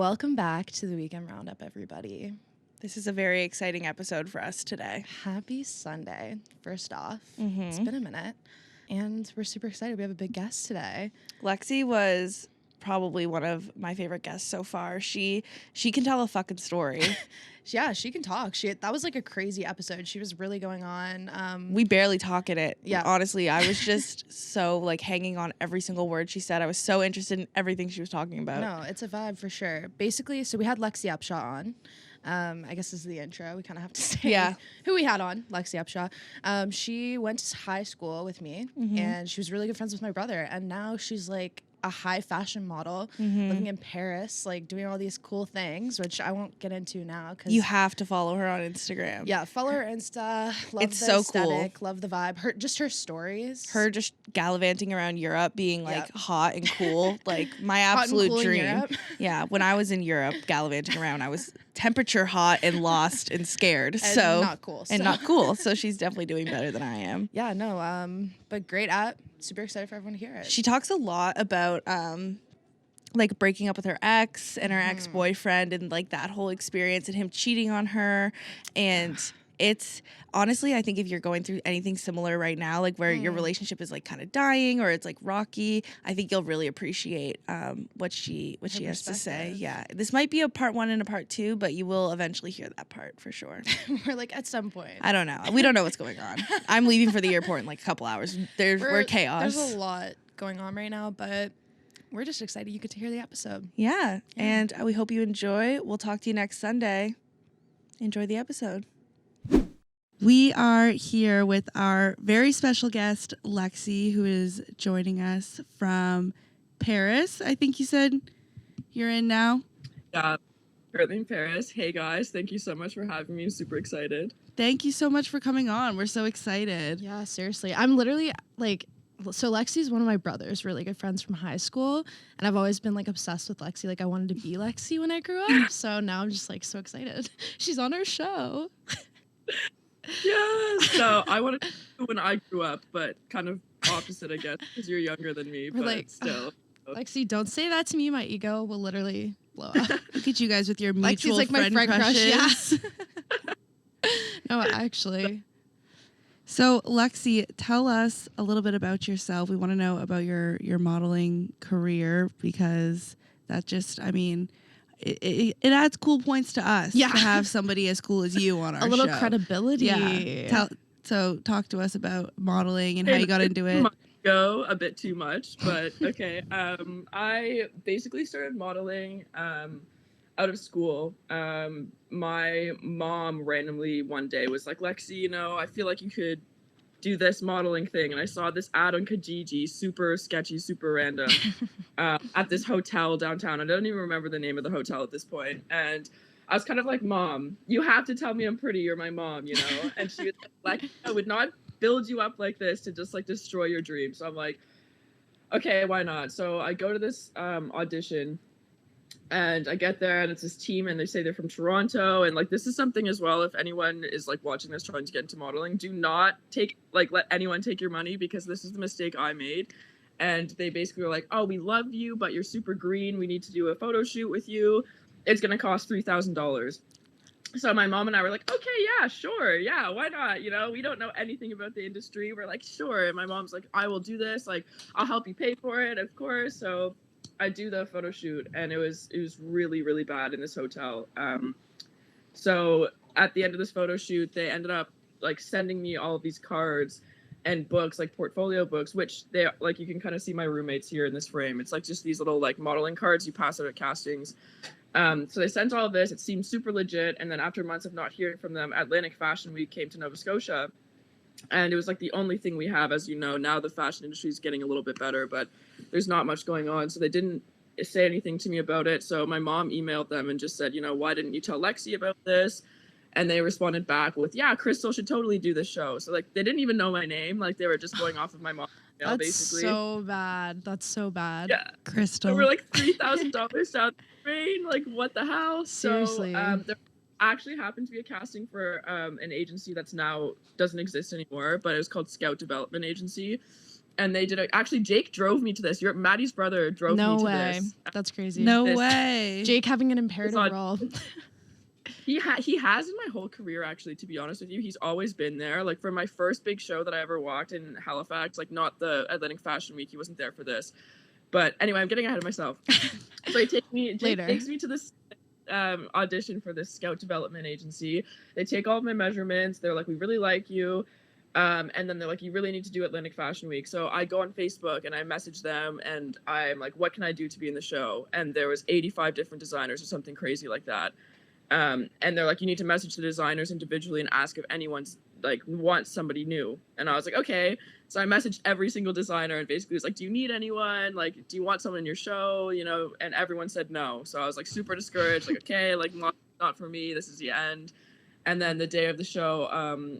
Welcome back to the Weekend Roundup, everybody. This is a very exciting episode for us today. Happy Sunday, first off. It's been a minute, and we're super excited. We have a big guest today. Lexi was probably one of my favorite guests so far. She can tell a fucking story. Yeah, she can talk. That was like a crazy episode. She was really going on. We barely talk in it. Yeah. Honestly, I was just so like hanging on every single word she said. I was so interested in everything she was talking about. No, it's a vibe for sure. Basically, so we had Lexi Upshaw on. I guess this is the intro. We kind of have to say who we had on, Lexi Upshaw. She went to high school with me, and she was really good friends with my brother. And now she's like a high fashion model living in Paris, like doing all these cool things, which I won't get into now. You have to follow her on Instagram. Yeah, follow her Insta. Love it's the so aesthetic, cool. Love the vibe. Her stories. Her just gallivanting around Europe, being like hot and cool. Like my Hot and absolute cool in dream. Europe. Yeah, when I was in Europe gallivanting around, I was temperature hot and lost and scared. And not cool. And not cool. So she's definitely doing better than I am. Yeah, no. But great app. Super excited for everyone to hear it. She talks a lot about like breaking up with her ex and her ex-boyfriend and like that whole experience and him cheating on her. And it's honestly, I think if you're going through anything similar right now, like where your relationship is like kind of dying or it's like rocky, I think you'll really appreciate what she has to say. Yeah, this might be a part 1 and a part 2, but you will eventually hear that part for sure. We're like at some point. I don't know. We don't know what's going on. I'm leaving for the airport in like a couple hours. We're chaos. There's a lot going on right now, but we're just excited you get to hear the episode. Yeah, and we hope you enjoy. We'll talk to you next Sunday. Enjoy the episode. We are here with our very special guest, Lexi, who is joining us from Paris. I think you said you're in now. Yeah, currently in Paris. Hey guys, thank you so much for having me. I'm super excited. Thank you so much for coming on. We're so excited. Yeah, seriously. I'm literally like, so Lexi's one of my brother's really good friends from high school, and I've always been like obsessed with Lexi. Like I wanted to be Lexi when I grew up, so now I'm just like so excited. She's on our show. Yes. So I wanted to do when I grew up, but kind of opposite, I guess, because you're younger than me. We're but like, still. Lexi, don't say that to me. My ego will literally blow up. Look at you guys with your mutual Lexi's like friend my friend crushes. crush. Yeah. No, actually. So, Lexi, tell us a little bit about yourself. We want to know about your modeling career because that just, I mean, it adds cool points to us to have somebody as cool as you on our show. A little credibility. Yeah. So talk to us about modeling and how you got into it. Go a bit too much, but okay. I basically started modeling out of school. My mom randomly one day was like, Lexi, you know, I feel like you could do this modeling thing. And I saw this ad on Kijiji, super sketchy, super random, at this hotel downtown. I don't even remember the name of the hotel at this point. And I was kind of like, Mom, you have to tell me I'm pretty. You're my mom, you know? And she was like, I would not build you up like this to just like destroy your dream. So I'm like, okay, why not? So I go to this audition. And I get there and it's this team and they say they're from Toronto. And like, this is something as well, if anyone is like watching this trying to get into modeling, do not let anyone take your money, because this is the mistake I made. And they basically were like, oh, we love you, but you're super green. We need to do a photo shoot with you. It's going to cost $3,000. So my mom and I were like, okay, yeah, sure. Yeah, why not? You know, we don't know anything about the industry. We're like, sure. And my mom's like, I will do this. Like, I'll help you pay for it, of course. So I do the photo shoot, and it was really, really bad in this hotel. So at the end of this photo shoot, they ended up like sending me all of these cards and books, like portfolio books, which they like, you can kind of see my roommates here in this frame. It's like just these little like modeling cards you pass out at castings. So they sent all of this. It seemed super legit. And then after months of not hearing from them, Atlantic Fashion Week came to Nova Scotia. And it was like the only thing we have, as you know. Now the fashion industry is getting a little bit better, but there's not much going on. So they didn't say anything to me about it. So my mom emailed them and just said, you know, why didn't you tell Lexi about this? And they responded back with, yeah, Crystal should totally do this show. So like, they didn't even know my name. Like, they were just going off of my mom's email, basically. That's so bad. That's so bad. Yeah. Crystal. So we're like $3,000 down the drain. Like, what the hell? Seriously. So there actually happened to be a casting for an agency that's now doesn't exist anymore, but it was called Scout Development Agency. and they did actually Jake drove me to this. Maddie's brother drove me to this. That's crazy. No way. Jake having an imperative role. He has in my whole career, actually, to be honest with you. He's always been there. Like, for my first big show that I ever walked in Halifax, like, not the Atlantic Fashion Week, he wasn't there for this. But anyway, I'm getting ahead of myself. So Jake takes me to this audition for this scout development agency. They take all of my measurements. They're like, we really like you. And then they're like, you really need to do Atlantic Fashion Week. So I go on Facebook and I message them and I'm like, what can I do to be in the show? And there was 85 different designers or something crazy like that. And they're like, you need to message the designers individually and ask if anyone's like wants somebody new. And I was like, okay. So I messaged every single designer and basically was like, do you need anyone? Like, do you want someone in your show? You know, and everyone said no. So I was like super discouraged, like, okay, like not for me. This is the end. And then the day of the show,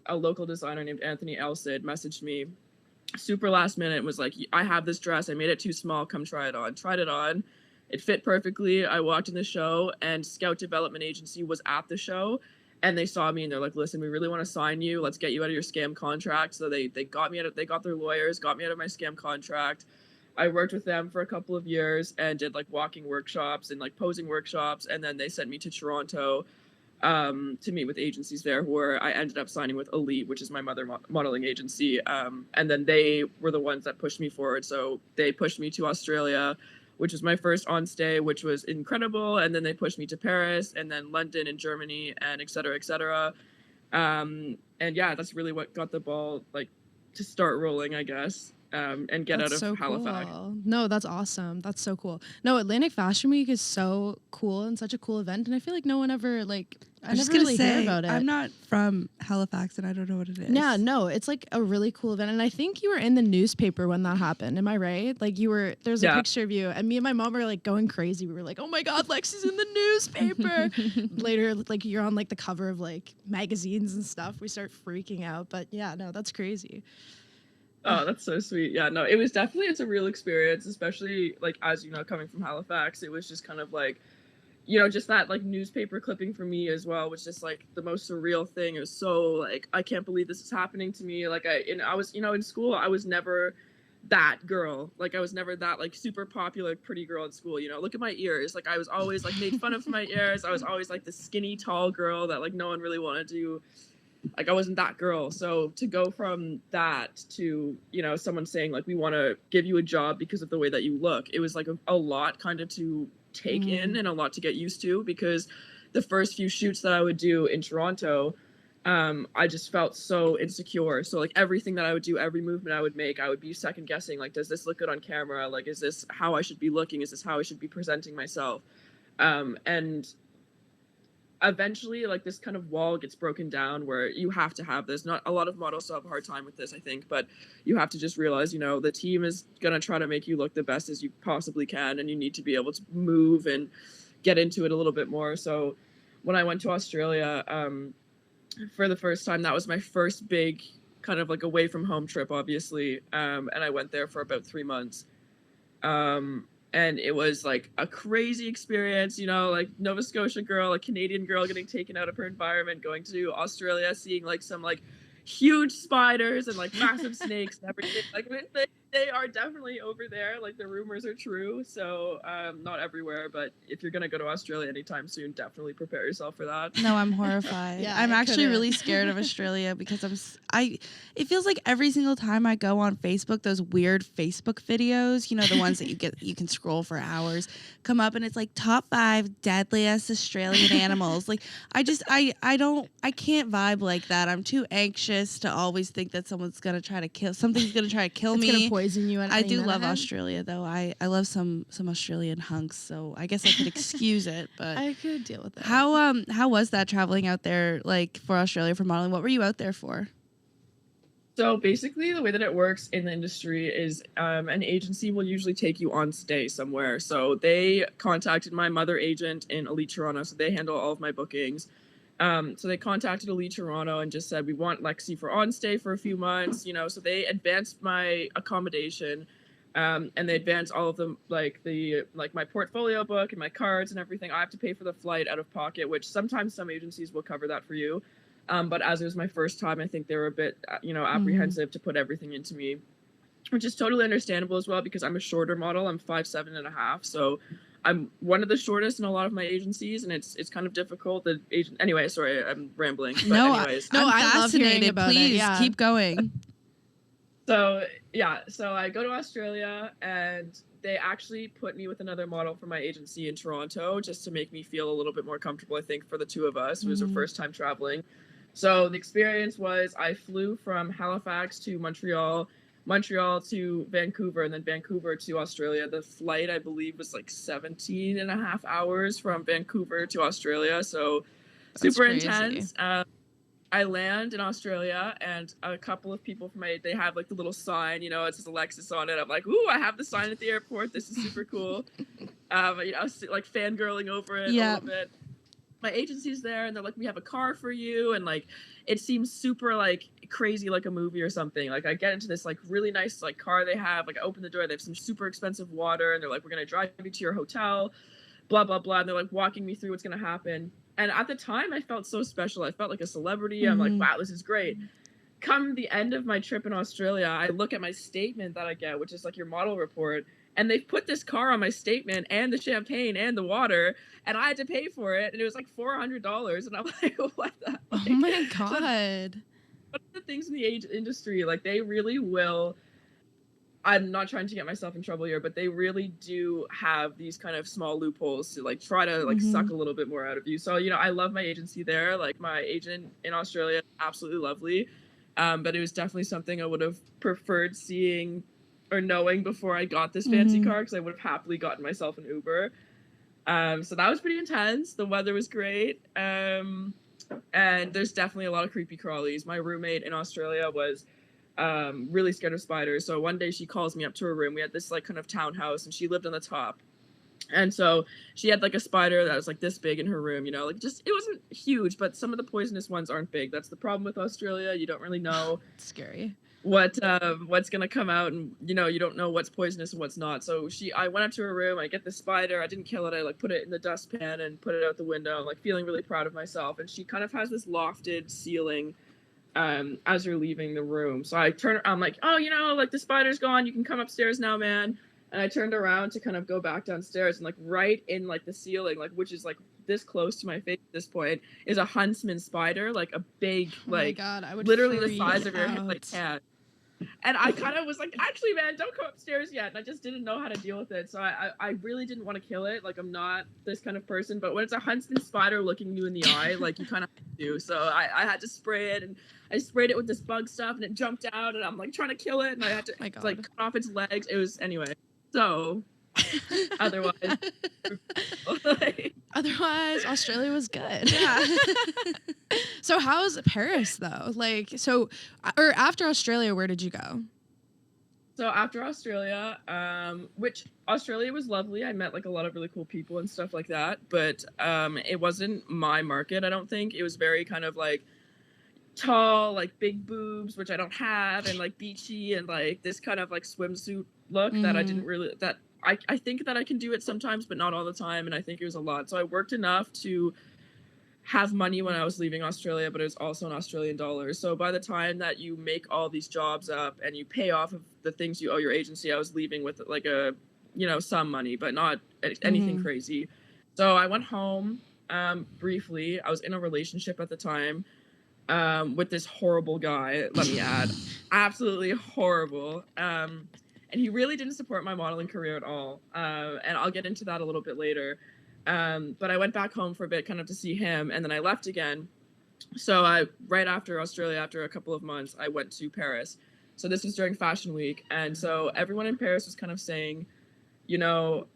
a local designer named Anthony Elsid messaged me super last minute and was like, I have this dress. I made it too small. Come try it on. Tried it on. It fit perfectly. I walked in the show and Scout Development Agency was at the show and they saw me and they're like, listen, we really want to sign you. Let's get you out of your scam contract. So they got me they got their lawyers, got me out of my scam contract. I worked with them for a couple of years and did like walking workshops and like posing workshops. And then they sent me to Toronto to meet with agencies there, where I ended up signing with Elite, which is my mother modeling agency. And then they were the ones that pushed me forward. So they pushed me to Australia, which was my first on stay, which was incredible. And then they pushed me to Paris and then London and Germany and et cetera, et cetera. And yeah, that's really what got the ball like to start rolling, I guess. And get that's out of Halifax. Cool. No, that's awesome. That's so cool. No, Atlantic Fashion Week is so cool and such a cool event. And I feel like no one ever I never really hear about it. I'm not from Halifax and I don't know what it is. Yeah, no, it's like a really cool event. And I think you were in the newspaper when that happened. Am I right? Like there's a picture of you and me and my mom were like going crazy. We were like, oh my God, Lexi's in the newspaper. Later, like you're on like the cover of like magazines and stuff. We start freaking out. But yeah, no, that's crazy. Oh, that's so sweet. Yeah, no, it's a real experience, especially like, as you know, coming from Halifax, it was just kind of like, you know, just that like newspaper clipping for me as well was just like the most surreal thing. It was so like, I can't believe this is happening to me. Like I was, you know, in school, I was never that girl. Like I was never that like super popular pretty girl in school, you know. Look at my ears. Like I was always like made fun of for my ears. I was always like the skinny tall girl that like no one really wanted to. Like I wasn't that girl. So to go from that to, you know, someone saying like, we want to give you a job because of the way that you look, it was like a lot kind of to take in and a lot to get used to, because the first few shoots that I would do in Toronto, I just felt so insecure. So like everything that I would do, every movement I would make, I would be second guessing, like, does this look good on camera? Like, is this how I should be looking? Is this how I should be presenting myself? And eventually like this kind of wall gets broken down where you have to have this. Not a lot of models still have a hard time with this, I think, but you have to just realize, you know, the team is gonna try to make you look the best as you possibly can, and you need to be able to move and get into it a little bit more. So when I went to Australia for the first time, that was my first big kind of like away from home trip, obviously, and I went there for about 3 months. And it was like a crazy experience, you know, like Nova Scotia girl, a Canadian girl getting taken out of her environment, going to Australia, seeing like some like huge spiders and like massive snakes and everything. Like they are definitely over there. Like the rumors are true. So not everywhere, but if you're gonna go to Australia anytime soon, definitely prepare yourself for that. No, I'm horrified. Yeah, I'm actually really scared of Australia because it feels like every single time I go on Facebook, those weird Facebook videos, you know, the ones that you can scroll for hours, come up and it's like top 5 deadliest Australian animals. Like I can't vibe like that. I'm too anxious to always think that something's gonna try to kill me. It's gonna poison you. I do love Australia though. I love some Australian hunks, so I guess I could excuse it, but I could deal with that. How was that traveling out there, like for Australia for modeling? What were you out there for? So basically the way that it works in the industry is an agency will usually take you on stay somewhere. So they contacted my mother agent in Elite Toronto, so they handle all of my bookings. So they contacted Elite Toronto and just said, we want Lexi for on stay for a few months, you know. So they advanced my accommodation, and they advanced all of them, like my portfolio book and my cards and everything. I have to pay for the flight out of pocket, which sometimes some agencies will cover that for you. But as it was my first time, I think they were a bit, you know, apprehensive to put everything into me. which is totally understandable as well because I'm a shorter model. I'm 5'7.5", so I'm one of the shortest in a lot of my agencies, and it's kind of difficult. The agent, anyway. Sorry, I'm rambling. But anyways, I'm I love hearing about Please it. Yeah. keep going. So I go to Australia, and they actually put me with another model for my agency in Toronto just to make me feel a little bit more comfortable. I think for the two of us, it was our first time traveling. So the experience was I flew from Halifax to Montreal to Vancouver, and then Vancouver to Australia. The flight, I believe, was like 17 and a half hours from Vancouver to Australia. So super intense. I land in Australia, and a couple of people from they have like the little sign, you know, it says Alexis on it. I'm like, ooh, I have the sign at the airport. This is super cool. Like fangirling over it a little bit. My agency's there, and they're like, we have a car for you, and like it seems super like crazy, like a movie or something. Like I get into this like really nice like car they have, like I open the door, they have some super expensive water, and they're like, we're gonna drive you to your hotel, blah blah blah, and they're like walking me through what's gonna happen. And at the time I felt so special. I felt like a celebrity. I'm like, wow, this is great. Come the end of my trip in Australia, I look at my statement that I get, which is like your model report, and they've put this car on my statement and the champagne and the water, and I had to pay for it, and it was like $400, and I'm like, what the? Like, oh my god! So one of the things in the industry, like they really will. I'm not trying to get myself in trouble here, but they really do have these kind of small loopholes to like try to like suck a little bit more out of you. So, you know, I love my agency there. Like my agent in Australia, absolutely lovely. But it was definitely something I would have preferred seeing or knowing before I got this fancy car, because I would have happily gotten myself an Uber. So that was pretty intense. The weather was great. And there's definitely a lot of creepy crawlies. My roommate in Australia was really scared of spiders. So one day she calls me up to her room. We had this like kind of townhouse, and she lived on the top. And so she had like a spider that was like this big in her room, you know, like just, it wasn't huge, but some of the poisonous ones aren't big. That's the problem with Australia. You don't really know scary what's gonna come out, and you know, you don't know what's poisonous and what's not. So I went up to her room, I get the spider, I didn't kill it, I like put it in the dustpan and put it out the window, like feeling really proud of myself. And she kind of has this lofted ceiling as you're leaving the room. So I'm like, oh, you know, like the spider's gone, you can come upstairs now, man. And I turned around to kind of go back downstairs, and like right in like the ceiling, like which is like this close to my face at this point, is a huntsman spider, like a big, like, oh my God, I would literally the size of your head, like cat. And I kind of was like, actually, man, don't come upstairs yet. And I just didn't know how to deal with it. So I really didn't want to kill it. Like, I'm not this kind of person. But when it's a huntsman spider looking you in the eye, like, you kind of have to do. So I had to spray it. And I sprayed it with this bug stuff. And it jumped out. And I'm, like, trying to kill it. And I had to, like, cut off its legs. It was, anyway. So, otherwise, Australia was good. Yeah. So how's Paris though? Like, so, or after Australia, where did you go? So after Australia, which Australia was lovely. I met like a lot of really cool people and stuff like that. But it wasn't my market, I don't think. It was very kind of like tall, like big boobs, which I don't have, and like beachy, and like this kind of like swimsuit look that I didn't really, that I think that I can do it sometimes, but not all the time. And I think it was a lot. So I worked enough to have money when I was leaving Australia, but it was also in Australian dollars. So by the time that you make all these jobs up and you pay off of the things you owe your agency, I was leaving with like a, you know, some money, but not anything crazy. So I went home briefly. I was in a relationship at the time with this horrible guy, let me add. Absolutely horrible. And he really didn't support my modeling career at all. And I'll get into that a little bit later. But I went back home for a bit kind of to see him, and then I left again. So right after Australia, after a couple of months, I went to Paris. So this was during Fashion Week. And so everyone in Paris was kind of saying, you know,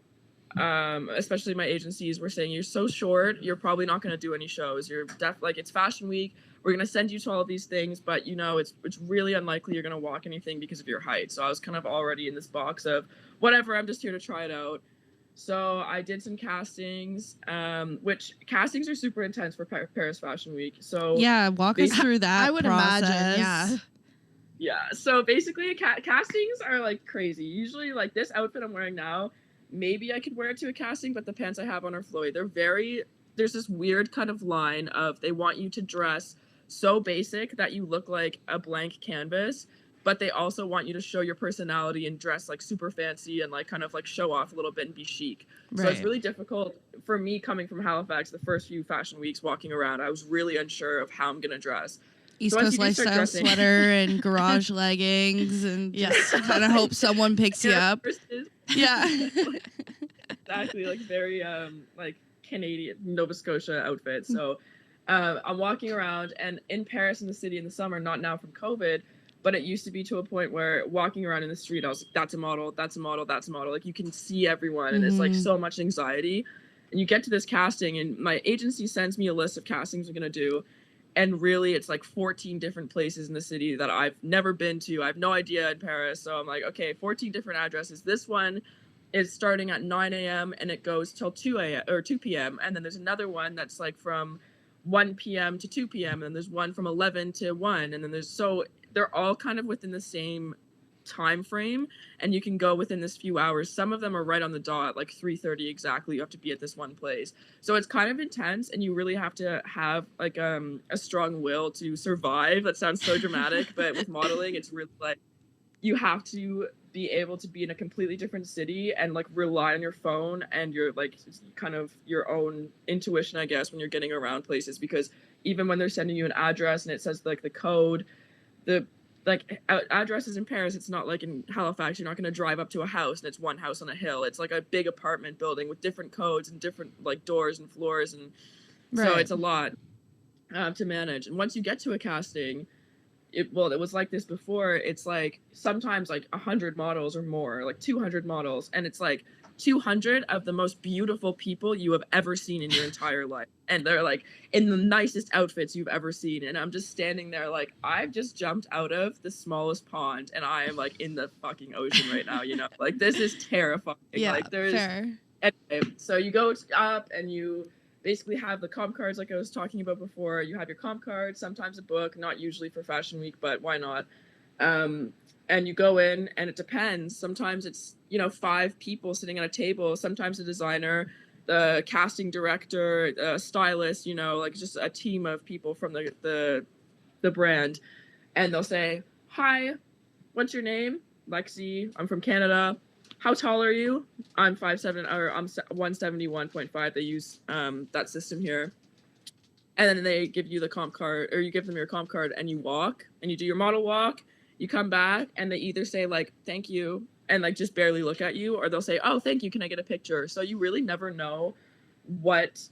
especially my agencies were saying, you're so short, you're probably not going to do any shows. You're like, it's Fashion Week. We're going to send you to all of these things, but you know, it's really unlikely you're going to walk anything because of your height. So I was kind of already in this box of whatever, I'm just here to try it out. So I did some castings, which castings are super intense for Paris Fashion Week. So yeah, walk us through that. I would imagine, yeah. Yeah, so basically castings are like crazy. Usually like this outfit I'm wearing now, maybe I could wear it to a casting, but the pants I have on are flowy. There's this weird kind of line of they want you to dress so basic that you look like a blank canvas, but they also want you to show your personality and dress like super fancy and like kind of like show off a little bit and be chic. Right. So it's really difficult for me coming from Halifax. The first few fashion weeks walking around, I was really unsure of how I'm gonna dress. East Coast lifestyle sweater and garage leggings and just kind of hope someone picks you up. Yeah. Exactly, like very like Canadian Nova Scotia outfit. So I'm walking around, and in Paris in the city in the summer, not now from COVID, but it used to be to a point where walking around in the street, I was like, that's a model, that's a model, that's a model. Like you can see everyone, and it's like so much anxiety. And you get to this casting, and my agency sends me a list of castings I'm gonna do. And really, it's like 14 different places in the city that I've never been to. I have no idea in Paris. So I'm like, okay, 14 different addresses. This one is starting at 9 a.m. and it goes till 2 a.m. or 2 p.m. And then there's another one that's like from 1 p.m. to 2 p.m. And there's one from 11 to 1. And then they're all kind of within the same time frame, and you can go within this few hours. Some of them are right on the dot, like 3:30 exactly. You have to be at this one place. So it's kind of intense, and you really have to have like a strong will to survive. That sounds so dramatic, but with modeling, it's really like you have to be able to be in a completely different city and like rely on your phone and your like kind of your own intuition, I guess, when you're getting around places, because even when they're sending you an address and it says like the code, the like addresses in Paris, it's not like in Halifax. You're not going to drive up to a house and it's one house on a hill. It's like a big apartment building with different codes and different like doors and floors, and so it's a lot to manage. And once you get to a casting, it was like this before. It's like sometimes like 100 models or more, like 200 models, and it's like 200 of the most beautiful people you have ever seen in your entire life, and they're like in the nicest outfits you've ever seen, and I'm just standing there like I've just jumped out of the smallest pond and I am like in the fucking ocean right now, you know, like this is terrifying. Like there's fair. Anyway, so you go up and you basically have the comp cards like I was talking about before. You have your comp card, sometimes a book, not usually for Fashion Week, but why not? And you go in, and it depends. Sometimes it's, 5 people sitting at a table. Sometimes a designer, the casting director, a stylist, like just a team of people from the brand. And they'll say, "Hi, what's your name?" "Lexi, I'm from Canada." "How tall are you?" "I'm 5'7", or I'm 171.5. They use that system here. And then they give you the comp card, or you give them your comp card, and you walk, and you do your model walk. You come back, and they either say like "thank you" and like just barely look at you, or they'll say, "Oh, thank you, can I get a picture?" So you really never know what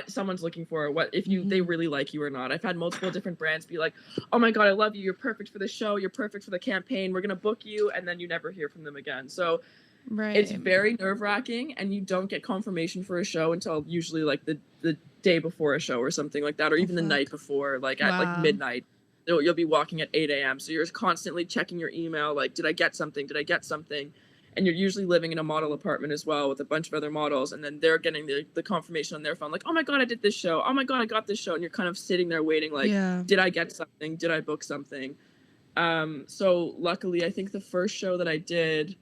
someone's looking for, what if they really like you or not. I've had multiple different brands be like, "Oh my god, I love you, you're perfect for the show, you're perfect for the campaign, we're gonna book you," and then you never hear from them again. So it's very nerve-wracking, and you don't get confirmation for a show until usually like the day before a show or something like that, or even the night before, like at like midnight. You'll be walking at 8 a.m. So you're constantly checking your email, like, did I get something? And you're usually living in a model apartment as well with a bunch of other models, and then they're getting the confirmation on their phone, like, "Oh my god, I did this show. Oh my god, I got this show." And you're kind of sitting there waiting, like, did I get something? Did I book something? So luckily, I think the first show that I did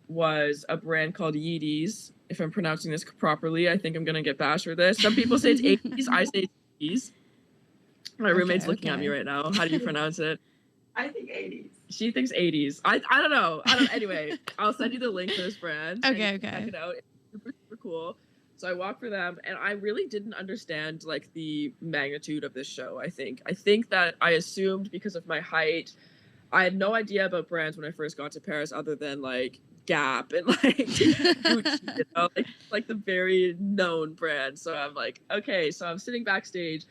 was a brand called Yeeties. If I'm pronouncing this properly, I think I'm gonna get bashed for this. Some people say it's 80s, I say it's Yeeties. My roommate's looking at me right now. How do you pronounce it? I think 80s. She thinks 80s. I don't know. Anyway, I'll send you the link for this brand. Okay. Check it out. It's super, super cool. So I walked for them, and I really didn't understand like the magnitude of this show. I think that I assumed because of my height, I had no idea about brands when I first got to Paris, other than like Gap and like Gucci, like the very known brand. So I'm like, okay. So I'm sitting backstage,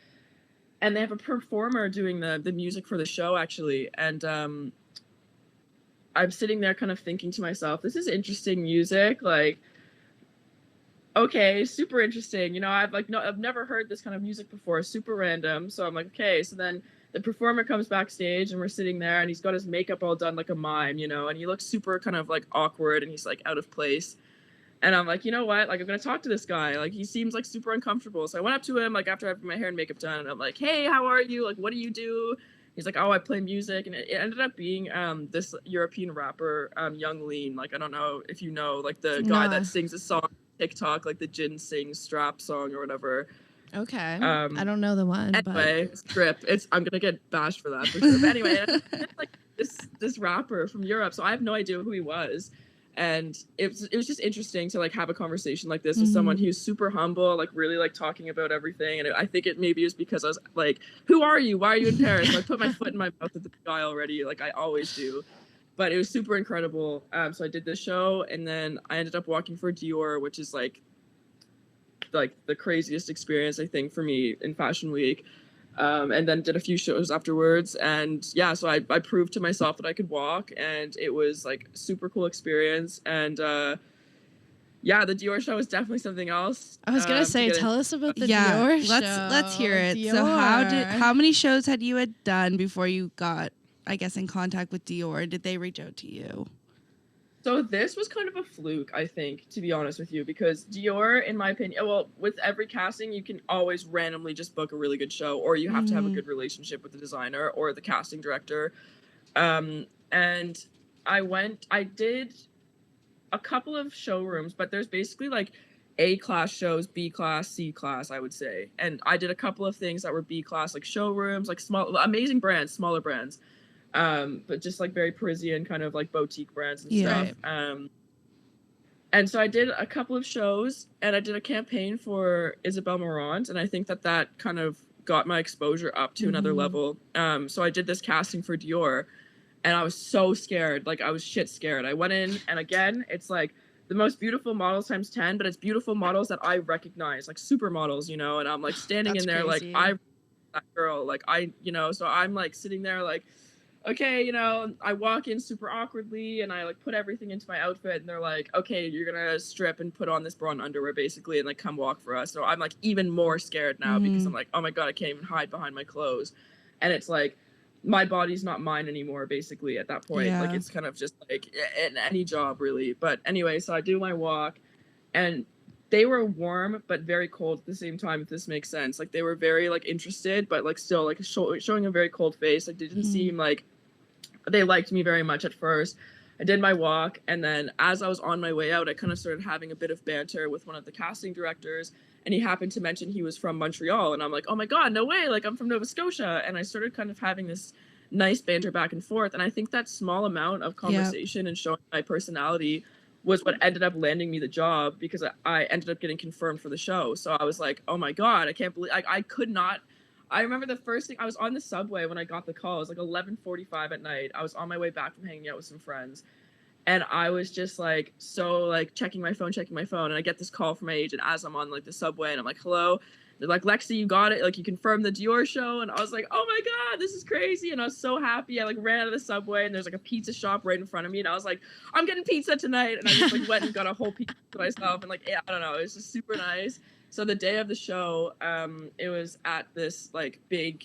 and they have a performer doing the music for the show, actually. And I'm sitting there kind of thinking to myself, this is interesting music. Like, okay, super interesting. I've never heard this kind of music before. Super random. So I'm like, okay. So then the performer comes backstage, and we're sitting there, and he's got his makeup all done like a mime, and he looks super kind of like awkward, and he's like out of place. And I'm like, you know what? Like, I'm going to talk to this guy. Like, he seems like super uncomfortable. So I went up to him, like, after having my hair and makeup done. And I'm like, "Hey, how are you? Like, what do you do?" He's like, "Oh, I play music." And it ended up being this European rapper, Young Lean. Like, I don't know if you know, like, the guy that sings a song on TikTok, like the Jin Sing Strap song or whatever. Okay. I don't know the one. Anyway, strip. I'm gonna get bashed for that for sure. But anyway, it's like this rapper from Europe, so I have no idea who he was. And it was just interesting to like have a conversation like this with someone who's super humble, like really like talking about everything. And I think it maybe was because I was like, "Who are you? Why are you in Paris?" So I put my foot in my mouth at the guy already, like I always do. But it was super incredible. So I did this show, and then I ended up walking for Dior, which is like the craziest experience I think for me in Fashion Week. And then did a few shows afterwards, and yeah, so I proved to myself that I could walk, and it was like super cool experience. And yeah, the Dior show was definitely something else. I was gonna say, tell us about the Dior show. Let's hear it. Dior. So how many shows had you done before you got, I guess, in contact with Dior? Did they reach out to you? So this was kind of a fluke, I think, to be honest with you, because Dior, in my opinion, well, with every casting, you can always randomly just book a really good show, or you have to have a good relationship with the designer or the casting director. And I did a couple of showrooms, but there's basically like A class shows, B class, C class, I would say. And I did a couple of things that were B class, like showrooms, like small, amazing brands, smaller brands. But just like very Parisian kind of like boutique brands and stuff. And so I did a couple of shows, and I did a campaign for Isabel Marant, and I think that kind of got my exposure up to another level. So I did this casting for Dior, and I was so scared. Like I was shit scared. I went in, and again, it's like the most beautiful models times 10, but it's beautiful models that I recognize, like supermodels, you know, and I'm like standing in there crazy. like that girl, like so I'm like sitting there like, okay, you know, I walk in super awkwardly, and I like put everything into my outfit, and they're like, okay, you're gonna strip and put on this bra and underwear basically, and like come walk for us. So I'm like even more scared now because I'm like, oh my god, I can't even hide behind my clothes. And it's like my body's not mine anymore basically at that point. Like it's kind of just like in any job really. But anyway, so I do my walk, and they were warm but very cold at the same time, if this makes sense. Like they were very like interested, but like still like showing a very cold face. Like they didn't seem like they liked me very much at first. I did my walk, and then as I was on my way out, I kind of started having a bit of banter with one of the casting directors, and he happened to mention he was from Montreal, and I'm like, oh my god, no way, like I'm from Nova Scotia. And I started kind of having this nice banter back and forth, and I think that small amount of conversation and showing my personality was what ended up landing me the job, because I ended up getting confirmed for the show. So I was like, oh my god, I can't believe I could not. I remember the first thing, I was on the subway when I got the call. It was like 11:45 at night. I was on my way back from hanging out with some friends, and I was just like so like checking my phone, and I get this call from my agent as I'm on like the subway, and I'm like, hello. They're like, Lexi, you got it. Like, you confirmed the Dior show. And I was like, oh my God, this is crazy. And I was so happy. I like ran out of the subway, and there's like a pizza shop right in front of me. And I was like, I'm getting pizza tonight. And I just like went and got a whole pizza for myself. And like, yeah, I don't know. It was just super nice. So the day of the show, it was at this like big,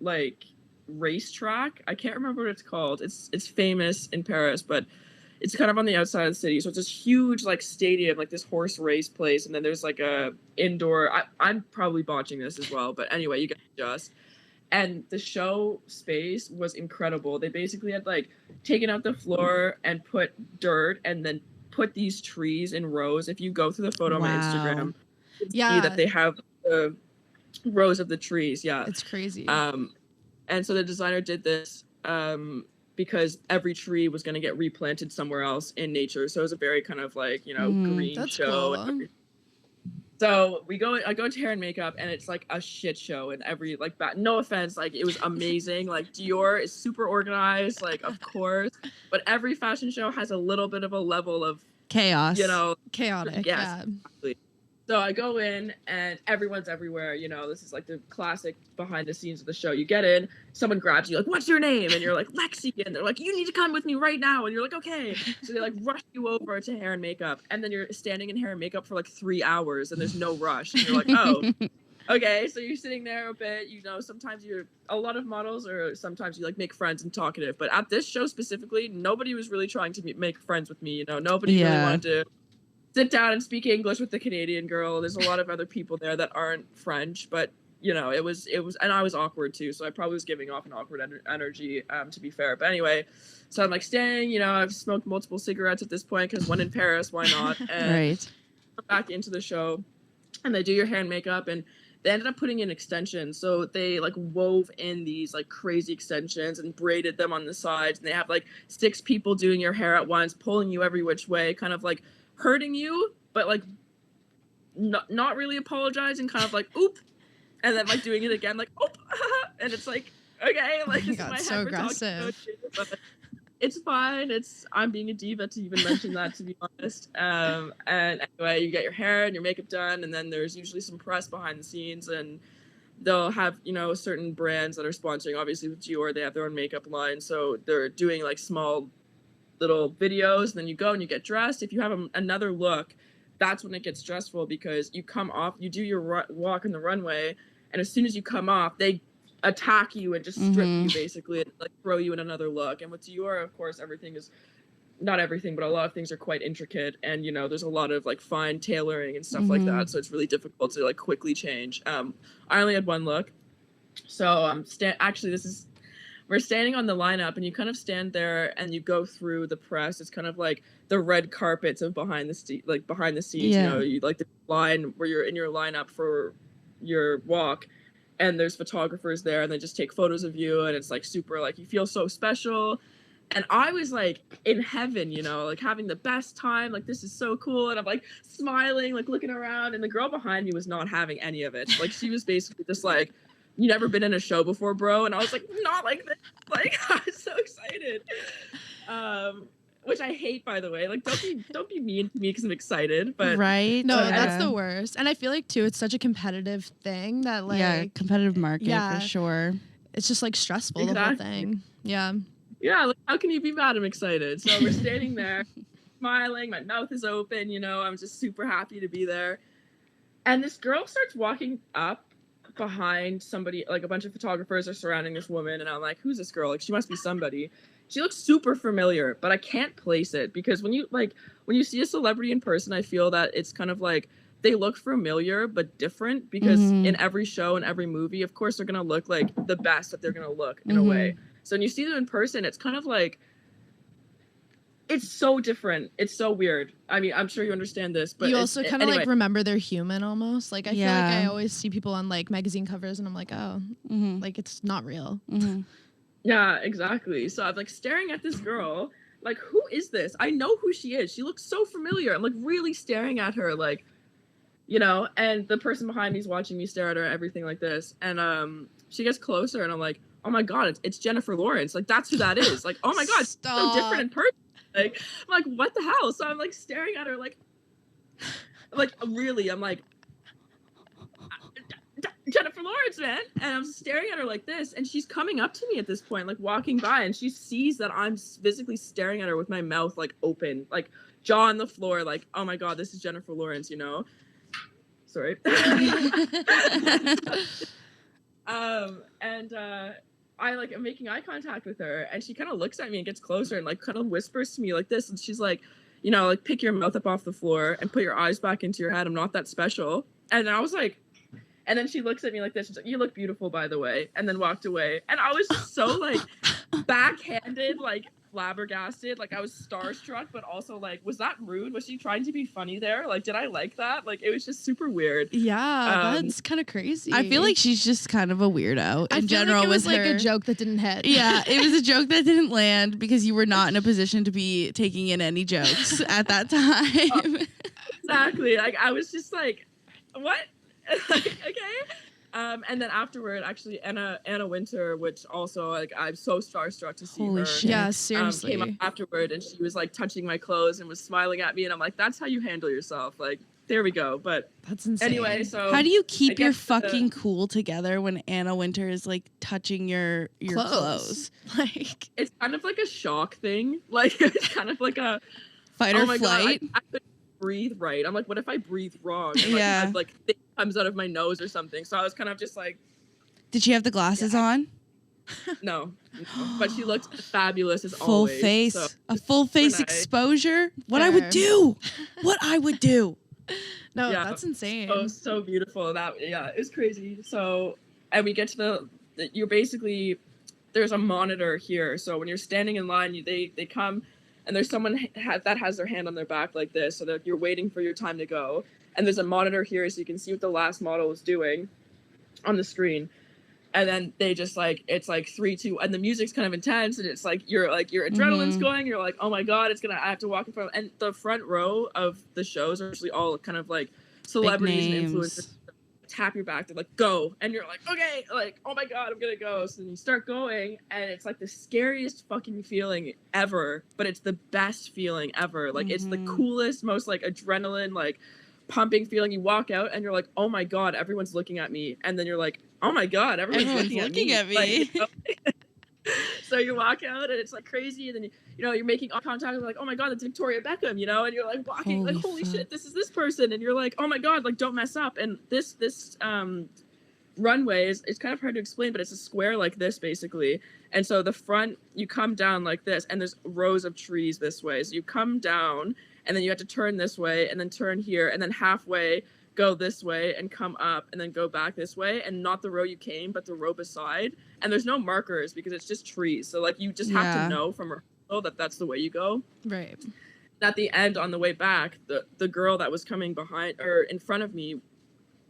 like racetrack. I can't remember what it's called. It's famous in Paris, but it's kind of on the outside of the city. So it's this huge like stadium, like this horse race place. And then there's like a indoor, I'm probably botching this as well, but anyway, you get just. And the show space was incredible. They basically had like taken out the floor and put dirt and then put these trees in rows. If you go through the photo on my Instagram, you can see that they have the rows of the trees. Yeah. It's crazy. And so the designer did this, because every tree was going to get replanted somewhere else in nature. So it was a very kind of like, green show. Cool. So I go to hair and makeup, and it's like a shit show. And every like, no offense, like it was amazing. Like Dior is super organized, like of course, but every fashion show has a little bit of a level of chaos, chaotic. Yes, yeah. Exactly. So I go in, and everyone's everywhere. This is like the classic behind the scenes of the show. You get in, someone grabs you, like, what's your name? And you're like, Lexi. And they're like, you need to come with me right now. And you're like, okay. So they like rush you over to hair and makeup. And then you're standing in hair and makeup for like 3 hours, and there's no rush. And you're like, oh, okay. So you're sitting there a bit, sometimes a lot of models, or sometimes you like make friends and talkative. But at this show specifically, nobody was really trying to make friends with me. Nobody really wanted to sit down and speak English with the Canadian girl. There's a lot of other people there that aren't French, but it was, and I was awkward too. So I probably was giving off an awkward energy, to be fair. But anyway, so I'm like staying, I've smoked multiple cigarettes at this point, because when in Paris, why not? And right. back into the show, and they do your hair and makeup, and they ended up putting in extensions. So they like wove in these like crazy extensions and braided them on the sides. And they have like 6 people doing your hair at once, pulling you every which way, kind of like hurting you, but like not really apologizing, kind of like, oop. And then like doing it again, like, oop. And it's like, okay, like this is my so head aggressive. but it's fine. I'm being a diva to even mention that, to be honest. And anyway, you get your hair and your makeup done, and then there's usually some press behind the scenes, and they'll have, you know, certain brands that are sponsoring. Obviously with Dior, they have their own makeup line, so they're doing like small little videos, and then you go and you get dressed. If you have another look, that's when it gets stressful, because you come off, you do your walk in the runway, and as soon as you come off, they attack you and just strip you basically, and like throw you in another look. And with Dior, of course, everything is, not everything, but a lot of things are quite intricate, and you know, there's a lot of like fine tailoring and stuff like that, so it's really difficult to like quickly change. I only had one look, so actually we're standing on the lineup, and you kind of stand there and you go through the press. It's kind of like the red carpets of behind the scenes, you know, you like the line where you're in your lineup for your walk, and there's photographers there, and they just take photos of you, and it's like super, like, you feel so special. And I was like in heaven, you know, like having the best time, like this is so cool, and I'm like smiling, like looking around, and the girl behind me was not having any of it. Like she was basically just like, you never been in a show before, bro? And I was like, not like this. Like, I was so excited. Which I hate, by the way. Like, don't be mean to me because I'm excited. But right? No, that's the worst. And I feel like too, it's such a competitive thing that like competitive market for sure. It's just like stressful, the whole thing. Yeah. Yeah, like how can you be mad? I'm excited. So we're standing there, smiling, my mouth is open, you know, I'm just super happy to be there. And this girl starts walking up behind somebody, like a bunch of photographers are surrounding this woman, and I'm like, who's this girl? Like, she must be somebody. She looks super familiar, but I can't place it, because when you see a celebrity in person, I feel that it's kind of like they look familiar but different, because in every show and every movie, of course, they're gonna look like the best that they're gonna look in a way. So when you see them in person, it's kind of like, it's so different. It's so weird. I mean, I'm sure you understand this, but you also kind of anyway. like remember they're human almost. Like I feel like I always see people on like magazine covers, and I'm like, oh, like it's not real. Yeah, exactly. So I'm like staring at this girl, like, who is this? I know who she is. She looks so familiar. I'm like really staring at her, like, you know, and the person behind me is watching me stare at her and everything like this. And she gets closer, and I'm like, oh my God, it's Jennifer Lawrence. Like, that's who that is. Like, oh my God, so different in person. Like, I'm like, what the hell? So I'm like staring at her, like really, I'm like, Jennifer Lawrence, man. And I'm staring at her like this, and she's coming up to me at this point, like walking by, and she sees that I'm physically staring at her with my mouth like open, like jaw on the floor, like, oh my God, this is Jennifer Lawrence, you know? Sorry. I like am making eye contact with her, and she kind of looks at me and gets closer and like kind of whispers to me like this, and she's like, you know, like, pick your mouth up off the floor and put your eyes back into your head. I'm not that special. And I was like, and then she looks at me like this. She's like, you look beautiful, by the way. And then walked away. And I was just so like backhanded, like flabbergasted. Like I was starstruck, but also like, was that rude? Was she trying to be funny there? Like, did I like that? Like, it was just super weird. Yeah, that's kind of crazy. I feel like she's just kind of a weirdo in general. Like it was with like her. a joke that didn't hit. Yeah, it was a joke that didn't land because you were not in a position to be taking in any jokes at that time. Exactly. Like I was just like, what? Like, okay. And then afterward, actually, Anna Wintour, which also like I'm so starstruck to see Holy her. shit. Yeah, seriously. Came up afterward, and she was like touching my clothes and was smiling at me, and I'm like, that's how you handle yourself. Like, there we go. But that's insane. Anyway, so how do you keep your fucking cool together when Anna Wintour is like touching your clothes? Like, it's kind of like a shock thing. Like it's kind of like a fight or flight. God, I couldn't breathe right. I'm like, what if I breathe wrong? And, like thing comes out of my nose or something. So I was kind of just like, did she have the glasses on? No, but she looked fabulous as full always. Face, so a full face exposure. What I would do. No, that's insane. So beautiful. It was crazy. So, and we get to you're basically, there's a monitor here. So when you're standing in line, they come, and there's someone that has their hand on their back like this, so that you're waiting for your time to go. And there's a monitor here, so you can see what the last model is doing. on the screen. And then they just like, it's like 3, 2, and the music's kind of intense, and it's like your adrenaline's going. You're like, oh my god, I have to walk in front. And the front row of the shows are usually all kind of like celebrities and influencers. Tap your back, they're like, go, and you're like, okay, like, oh my god, I'm gonna go. So then you start going, and it's like the scariest fucking feeling ever, but it's the best feeling ever. Like it's the coolest, most like adrenaline, like pumping feeling. You walk out and you're like, oh my god, everyone's looking at me, and then you're like, oh my god, everyone's looking at me. Like, you know? So you walk out and it's like crazy, and then you're making eye contact with like, oh my god, that's Victoria Beckham, and you're like walking like, holy shit, this is this person, and you're like, oh my god, like don't mess up. And this runway is kind of hard to explain, but it's a square like this basically. And so the front, you come down like this, and there's rows of trees this way. So you come down, and then you have to turn this way, and then turn here, and then halfway go this way and come up and then go back this way, and not the row you came, but the row beside. And there's no markers because it's just trees. So like you just have to know from rehearsal that that's the way you go. Right. At the end, on the way back, the girl that was coming behind or in front of me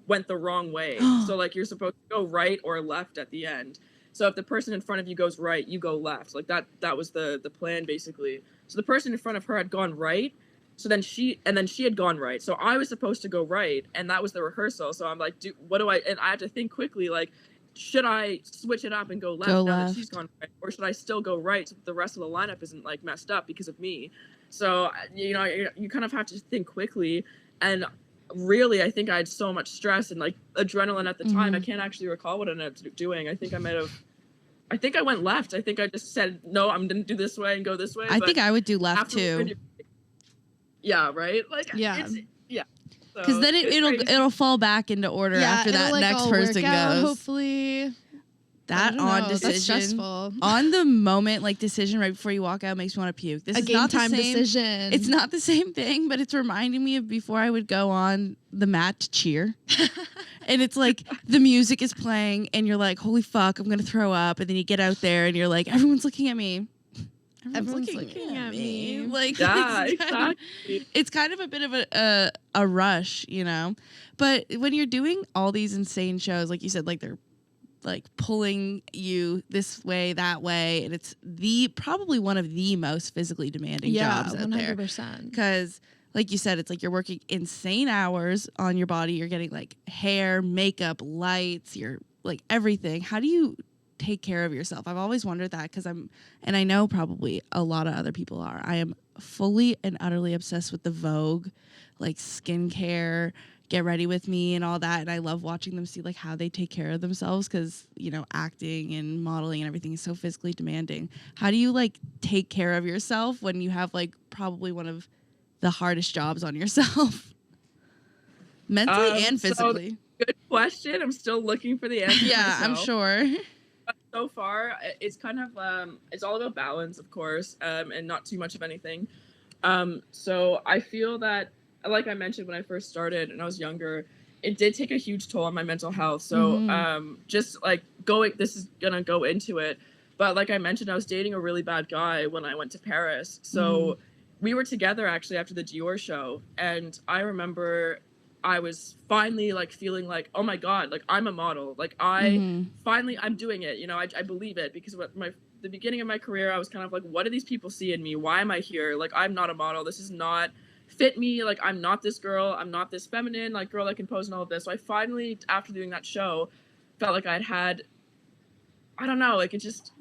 went the wrong way. So like you're supposed to go right or left at the end. So if the person in front of you goes right, you go left. Like that was the plan basically. So the person in front of her had gone right. So then she had gone right. So I was supposed to go right, and that was the rehearsal. So I'm like, what do I? And I had to think quickly, like, should I switch it up and go left now that she's gone right, or should I still go right so that the rest of the lineup isn't like messed up because of me? So you kind of have to think quickly. And really, I think I had so much stress and like adrenaline at the time. I can't actually recall what I ended up doing. I think I went left. I think I just said, no, I'm going to do this way and go this way. I think I would do left too. Yeah, right? Like, yeah. Because then it'll fall back into order after that like next person goes. Hopefully. That on decision. That's stressful. On the moment, like decision right before you walk out makes me want to puke. This is game not time the same decision. It's not the same thing, but it's reminding me of before I would go on the mat to cheer. And it's like the music is playing and you're like, holy fuck, I'm going to throw up. And then you get out there and you're like, everyone's looking at me. Everyone's looking at me. Like, yeah, it's kind of a bit of a rush, But when you're doing all these insane shows, like you said, like they're like pulling you this way, that way, and it's probably one of the most physically demanding jobs out there. 100%. Because like you said, it's like you're working insane hours on your body. You're getting like hair, makeup, lights, you're like everything. How do you take care of yourself? I've always wondered that because and I know probably a lot of other people are. I am fully and utterly obsessed with the Vogue, like skincare, get ready with me and all that. And I love watching them see like how they take care of themselves because, acting and modeling and everything is so physically demanding. How do you like take care of yourself when you have like probably one of the hardest jobs on yourself? Mentally and physically. So good question. I'm still looking for the answer. Yeah, I'm sure. So far, it's kind of it's all about balance, of course, and not too much of anything. So I feel that, like I mentioned when I first started and I was younger, it did take a huge toll on my mental health. So just like this is gonna go into it, but like I mentioned, I was dating a really bad guy when I went to Paris. So we were together actually after the Dior show, and I remember I was finally like feeling like, oh my god, like I'm a model, like I'm doing it, I believe it, because the beginning of my career I was kind of like, what do these people see in me? Why am I here? Like I'm not a model, this is not fit me, like I'm not this girl, I'm not this feminine like girl that can pose and all of this. So I finally, after doing that show, felt like I don't know, like it just,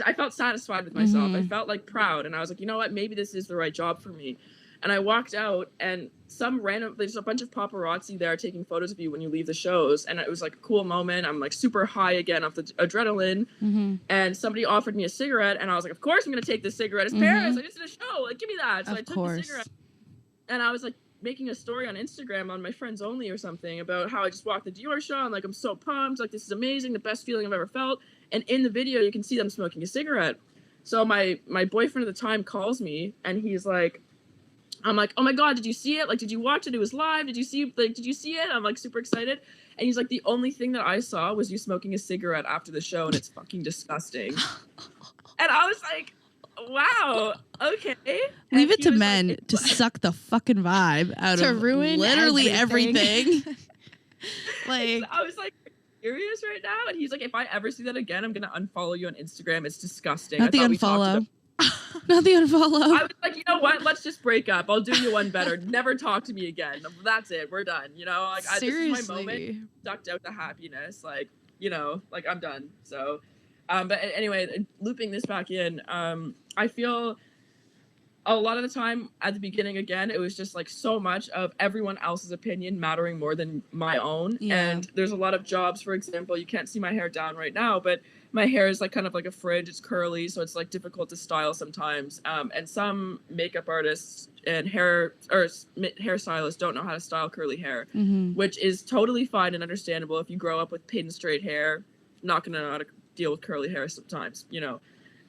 I felt satisfied with myself. I felt like proud, and I was like, you know what, maybe this is the right job for me. And I walked out, and there's a bunch of paparazzi there taking photos of you when you leave the shows. And it was like a cool moment. I'm like super high again off the adrenaline. And somebody offered me a cigarette, and I was like, of course I'm going to take this cigarette. It's Paris. I just did a show. Like, give me that. So I took the cigarette. And I was like making a story on Instagram on my Friends Only or something about how I just walked the Dior show. And like, I'm so pumped. Like, this is amazing. The best feeling I've ever felt. And in the video, you can see them smoking a cigarette. So my boyfriend at the time calls me, and he's like, I'm like, oh my god, did you see it? Like, did you watch it? It was live. Did you see it? I'm like super excited. And he's like, the only thing that I saw was you smoking a cigarette after the show, and it's fucking disgusting. And I was like, wow, okay. Leave it to men to suck the fucking vibe out of ruin literally everything. Like, I was like, serious right now? And he's like, if I ever see that again, I'm gonna unfollow you on Instagram. It's disgusting. Not the unfollow. Not the unfollow. I was like, you know what? Let's just break up. I'll do you one better. Never talk to me again. That's it. We're done. You know, like this is my moment. Sucked out the happiness. Like, you know, like I'm done. So, but anyway, looping this back in, I feel a lot of the time at the beginning, again, it was just like so much of everyone else's opinion mattering more than my own. And there's a lot of jobs, for example, you can't see my hair down right now, but my hair is like kind of like a fringe. It's curly, so it's like difficult to style sometimes. And some makeup artists and hairstylists don't know how to style curly hair, which is totally fine and understandable. If you grow up with pin straight hair, not gonna know how to deal with curly hair sometimes, you know.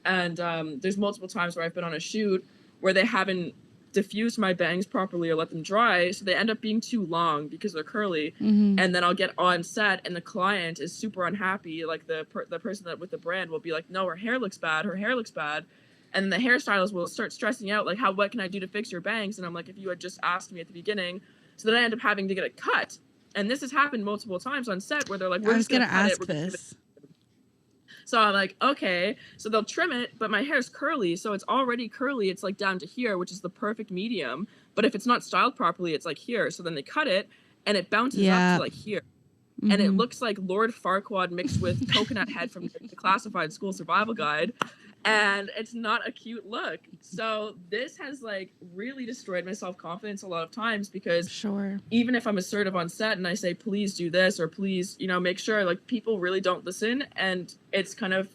And there's multiple times where I've been on a shoot where they haven't diffused my bangs properly or let them dry, so they end up being too long because they're curly. And then I'll get on set and the client is super unhappy. Like the person that with the brand will be like, no, her hair looks bad, and the hairstylist will start stressing out like, what can I do to fix your bangs? And I'm like, if you had just asked me at the beginning. So then I end up having to get it cut, and this has happened multiple times on set where they're like, we're just gonna ask this. So I'm like, okay. So they'll trim it, but my hair is curly, so it's already curly. It's like down to here, which is the perfect medium. But if it's not styled properly, it's like here. So then they cut it, and it bounces up to like here. And it looks like Lord Farquaad mixed with Coconut Head from the Classified School Survival Guide. And it's not a cute look. So this has like really destroyed my self-confidence a lot of times, because even if I'm assertive on set and I say, please do this, or please, you know, make sure, like, people really don't listen. And it's kind of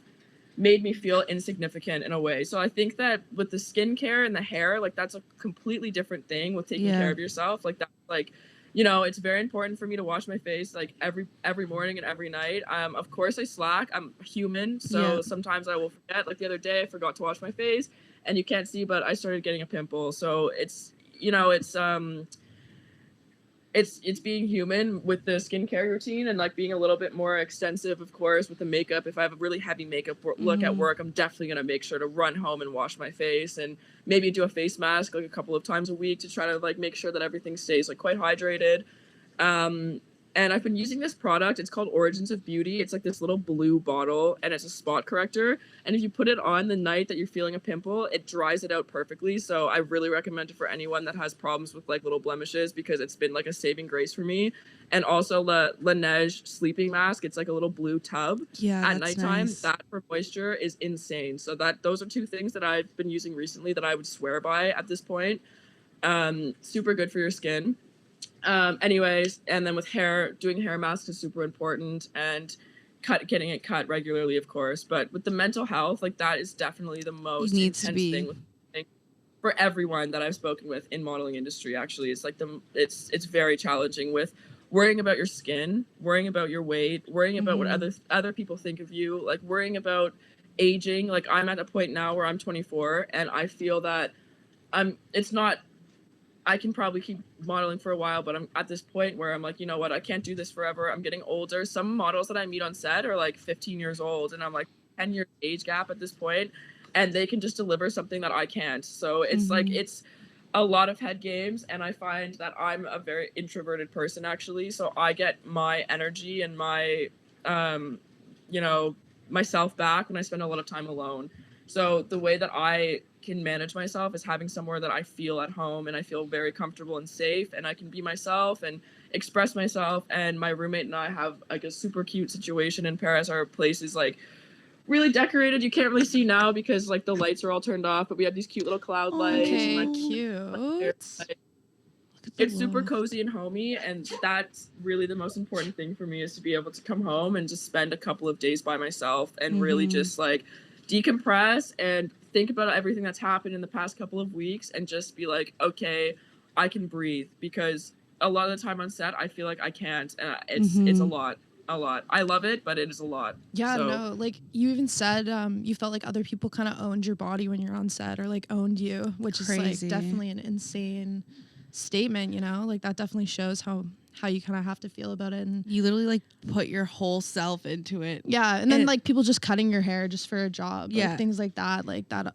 made me feel insignificant in a way. So I think that with the skincare and the hair, like, that's a completely different thing with taking care of yourself. Like, that's like, you know, it's very important for me to wash my face like every morning and every night. Of course I slack. I'm human, so sometimes I will forget. Like the other day I forgot to wash my face, and you can't see, but I started getting a pimple. So it's, you know, it's being human with the skincare routine, and like being a little bit more extensive, of course, with the makeup. If I have a really heavy makeup look at work, I'm definitely going to make sure to run home and wash my face, and maybe do a face mask like a couple of times a week to try to like make sure that everything stays like quite hydrated. And I've been using this product. It's called Origins of Beauty. It's like this little blue bottle, and it's a spot corrector. And if you put it on the night that you're feeling a pimple, it dries it out perfectly. So I really recommend it for anyone that has problems with like little blemishes, because it's been like a saving grace for me. And also Laneige sleeping mask. It's like a little blue tub at nighttime. Nice. That for moisture is insane. So those are two things that I've been using recently that I would swear by at this point. Super good for your skin. Anyways, and then with hair, doing hair masks is super important, and getting it cut regularly, of course. But with the mental health, like, that is definitely the most intense thing for everyone that I've spoken with in modeling industry. Actually, it's like it's very challenging with worrying about your skin, worrying about your weight, worrying about what other people think of you, like worrying about aging. Like, I'm at a point now where I'm 24, and I feel that I can probably keep modeling for a while, but I'm at this point where I'm like, you know what, I can't do this forever. I'm getting older. Some models that I meet on set are like 15 years old, and I'm like 10 years age gap at this point, and they can just deliver something that I can't. So it's like, it's a lot of head games, and I find that I'm a very introverted person, actually. So I get my energy and my, you know, myself back when I spend a lot of time alone. So the way that I can manage myself is having somewhere that I feel at home and I feel very comfortable and safe, and I can be myself and express myself. And my roommate and I have like a super cute situation in Paris. Our place is like really decorated. You can't really see now because like the lights are all turned off, but we have these cute little cloud lights. Okay, and, like, cute. It's super cozy and homey, and that's really the most important thing for me, is to be able to come home and just spend a couple of days by myself and really just like decompress and think about everything that's happened in the past couple of weeks, and just be like, okay, I can breathe, because a lot of the time on set I feel like I can't, and it's a lot. I love it, but it is a lot. No, like you even said you felt like other people kind of owned your body when you're on set, or like owned you, which is like definitely an insane statement, you know. Like that definitely shows how how you kind of have to feel about it. And you literally like put your whole self into it. yeah, and then like people just cutting your hair just for a job, yeah, like things like that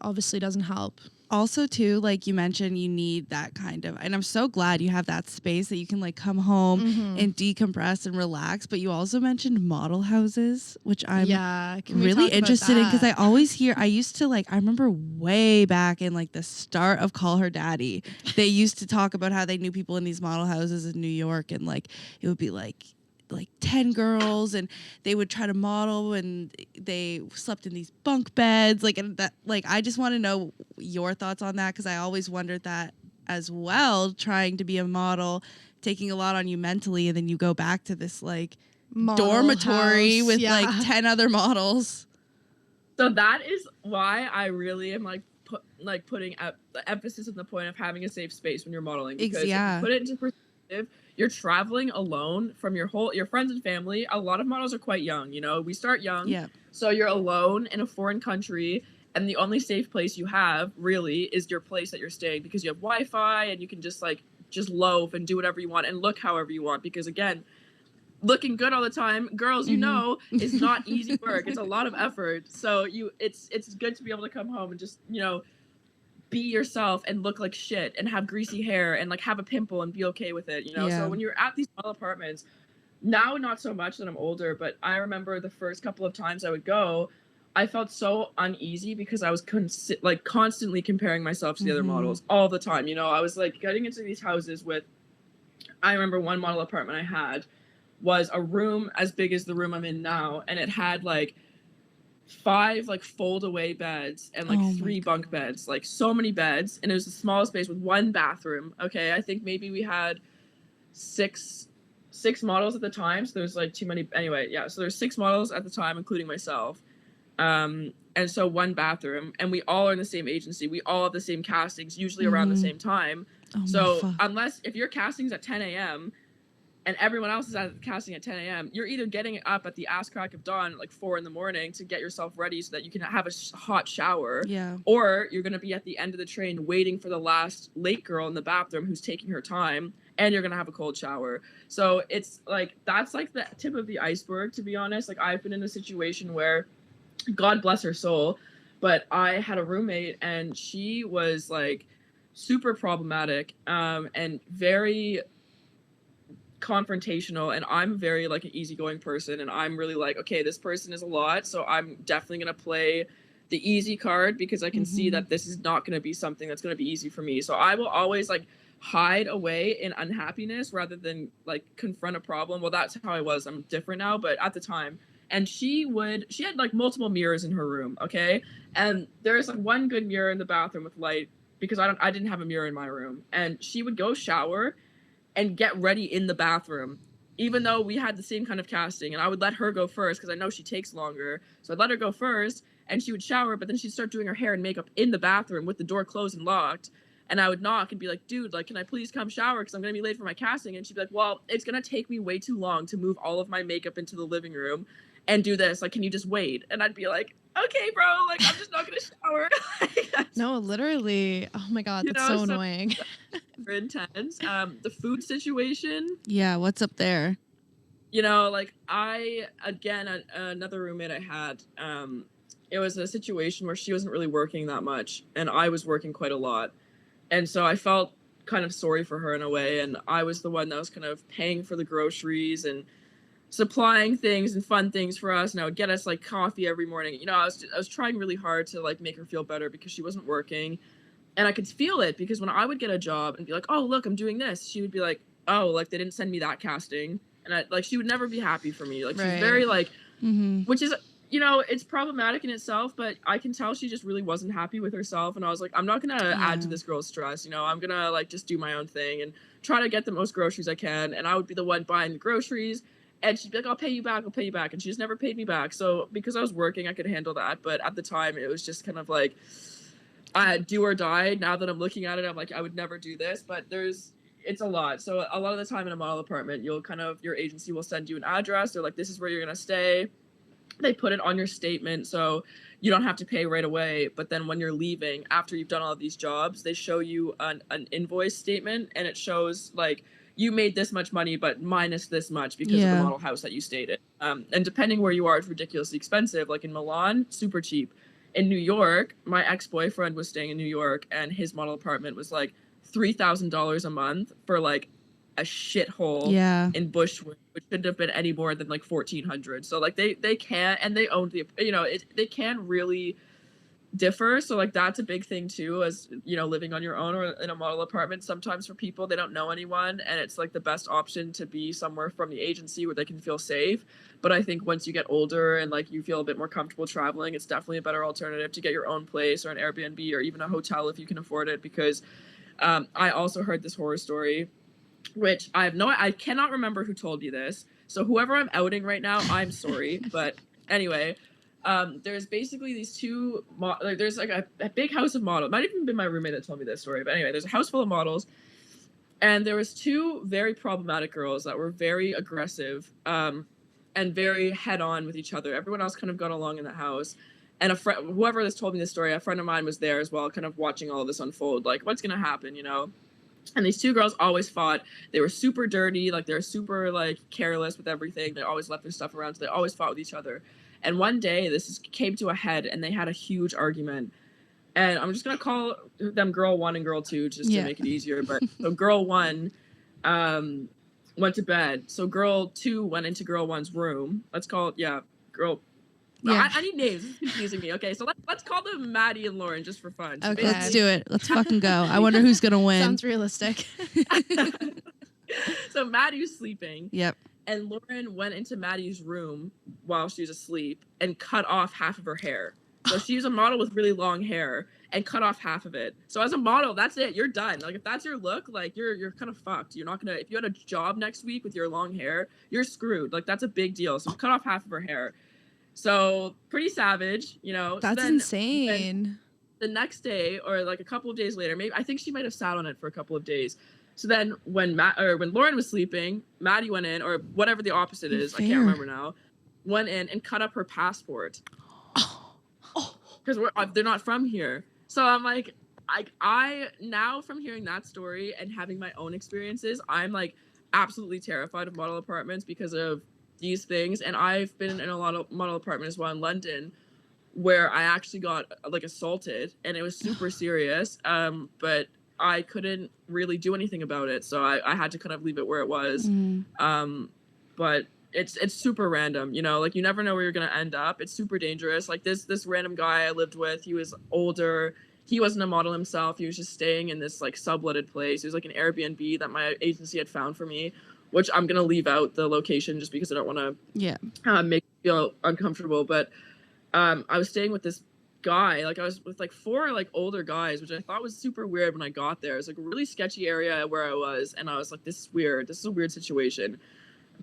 obviously doesn't help. Also too, like you mentioned, you need that kind of, and I'm so glad you have that space that you can like come home and decompress and relax. But you also mentioned model houses, which I'm really interested in, because I always hear, I remember way back in like the start of Call Her Daddy, they used to talk about how they knew people in these model houses in New York, and like it would be like 10 girls, and they would try to model, and they slept in these bunk beds, like, and that, like, I just want to know your thoughts on that, because I always wondered that as well, trying to be a model, taking a lot on you mentally, and then you go back to this like model dormitory house with like 10 other models. So that is why I really am like putting the emphasis on the point of having a safe space when you're modeling, because if you put it into perspective, you're traveling alone from your friends and family. A lot of models are quite young, you know, we start young. Yeah. So you're alone in a foreign country, and the only safe place you have really is your place that you're staying, because you have Wi-Fi and you can just loaf and do whatever you want and look however you want. Because again, looking good all the time, girls, you know, is not easy work. It's a lot of effort. So it's good to be able to come home and just, you know, be yourself and look like shit and have greasy hair and like have a pimple and be okay with it, you know? So when you're at these model apartments, now not so much that I'm older, but I remember the first couple of times I would go, I felt so uneasy because I was constantly comparing myself to the other models all the time. You know, I was like getting into these houses with, I remember one model apartment I had was a room as big as the room I'm in now, and it had like 5 like fold away beds and like 3 bunk beds, like so many beds, and it was the smallest space with 1 bathroom. Okay, I think maybe we had six models at the time, so there's like too many. Anyway, yeah, so there's 6 models at the time, including myself, and so 1 bathroom, and we all are in the same agency, we all have the same castings, usually around the same time. So unless if your casting's at 10 a.m. and everyone else is at casting at 10 a.m., you're either getting up at the ass crack of dawn at like 4 a.m. to get yourself ready so that you can have a hot shower. Yeah. Or you're going to be at the end of the train waiting for the last late girl in the bathroom who's taking her time, and you're going to have a cold shower. So it's like, that's like the tip of the iceberg, to be honest. Like, I've been in a situation where, God bless her soul, but I had a roommate and she was like super problematic and very confrontational, and I'm very like an easygoing person, and I'm really like, okay, this person is a lot, so I'm definitely gonna play the easy card because I can see that this is not gonna be something that's gonna be easy for me. So I will always like hide away in unhappiness rather than like confront a problem. Well, that's how I was. I'm different now, but at the time. And she had like multiple mirrors in her room, okay? And there's like one good mirror in the bathroom with light, because I didn't have a mirror in my room. And she would go shower and get ready in the bathroom, even though we had the same kind of casting, and I would let her go first because I know she takes longer. So I'd let her go first, and she would shower, but then she'd start doing her hair and makeup in the bathroom with the door closed and locked. And I would knock and be like, dude, like, can I please come shower because I'm gonna be late for my casting? And she'd be like, well, it's gonna take me way too long to move all of my makeup into the living room and do this. Like, can you just wait? And I'd be like, okay, bro, like, I'm just not gonna shower. No, literally. Oh my God, that's so annoying. Intense. The food situation. Yeah, what's up there? You know, like another roommate I had, it was a situation where she wasn't really working that much, and I was working quite a lot. And so I felt kind of sorry for her in a way, and I was the one that was kind of paying for the groceries and supplying things and fun things for us, and I would get us like coffee every morning. You know, I was trying really hard to like make her feel better because she wasn't working, and I could feel it because when I would get a job and be like, oh look, I'm doing this, she would be like, oh, like they didn't send me that casting, and she would never be happy for me. Like, she's very like, which is, you know, it's problematic in itself, but I can tell she just really wasn't happy with herself, and I was like, I'm not gonna add to this girl's stress. You know, I'm gonna like just do my own thing and try to get the most groceries I can, and I would be the one buying the groceries. And she'd be like, I'll pay you back. And she just never paid me back. So because I was working, I could handle that. But at the time, it was just kind of like, do or die. Now that I'm looking at it, I'm like, I would never do this. But it's a lot. So a lot of the time in a model apartment, your agency will send you an address. They're like, this is where you're going to stay. They put it on your statement, so you don't have to pay right away. But then when you're leaving, after you've done all of these jobs, they show you an invoice statement, and it shows like you made this much money, but minus this much because of the model house that you stayed in. And depending where you are, it's ridiculously expensive. Like in Milan, super cheap. In New York, my ex-boyfriend was staying in New York, and his model apartment was like $3,000 a month for like a shithole in Bushwick, which shouldn't have been any more than like $1,400. So like they can, and they owned the, you know, they can really differ. So like that's a big thing too, as you know, living on your own or in a model apartment. Sometimes for people, they don't know anyone, and it's like the best option to be somewhere from the agency where they can feel safe. But I think once you get older and like you feel a bit more comfortable traveling, it's definitely a better alternative to get your own place or an Airbnb or even a hotel if you can afford it. Because I also heard this horror story, which I cannot remember who told me this. So whoever I'm outing right now, I'm sorry. But anyway, there's basically these two, there's like a big house of models. It might have even been my roommate that told me this story. But anyway, there's a house full of models. And there was two very problematic girls that were very aggressive and very head-on with each other. Everyone else kind of got along in the house. And a friend, whoever this told me this story, a friend of mine was there as well, kind of watching all of this unfold. Like, what's going to happen, you know? And these two girls always fought. They were super dirty. Like, they were super, like, careless with everything. They always left their stuff around. So they always fought with each other. And one day, came to a head, and they had a huge argument. And I'm just going to call them Girl 1 and Girl 2 just to make it easier. But so Girl 1 went to bed. So Girl 2 went into Girl 1's room. Let's call it, Girl... Yeah. I need names. It's confusing me. Okay, so let's call them Madi and Lauryn just for fun. So okay, let's do it. Let's fucking go. I wonder who's going to win. Sounds realistic. So Maddie was sleeping. Yep. And Lauryn went into Maddie's room while she was asleep and cut off half of her hair. So she was a model with really long hair and cut off half of it. So as a model, that's it. You're done. Like if that's your look, like you're kind of fucked. You're not gonna, if you had a job next week with your long hair, you're screwed. Like that's a big deal. So cut off half of her hair. So pretty savage, you know. That's insane. The next day, or like a couple of days later, maybe I think she might have sat on it for a couple of days. So then when Lauryn was sleeping, Maddie went in, or whatever the opposite is, I can't remember now, went in and cut up her passport. Because they're not from here. So I'm like, I now from hearing that story and having my own experiences, I'm like absolutely terrified of model apartments because of these things. And I've been in a lot of model apartment as well in London where I actually got like assaulted, and it was super serious. But I couldn't really do anything about it, so I had to kind of leave it where it was. But it's super random, you know, like you never know where you're gonna end up. It's super dangerous. Like this random guy I lived with, he was older. He wasn't a model himself. He was just staying in this like subletted place. It was like an Airbnb that my agency had found for me, which I'm gonna leave out the location just because I don't want to make me feel uncomfortable. But I was staying with this guy. Like I was with like 4 like older guys, which I thought was super weird when I got there. It was like a really sketchy area where I was, and I was like, this is weird. This is a weird situation.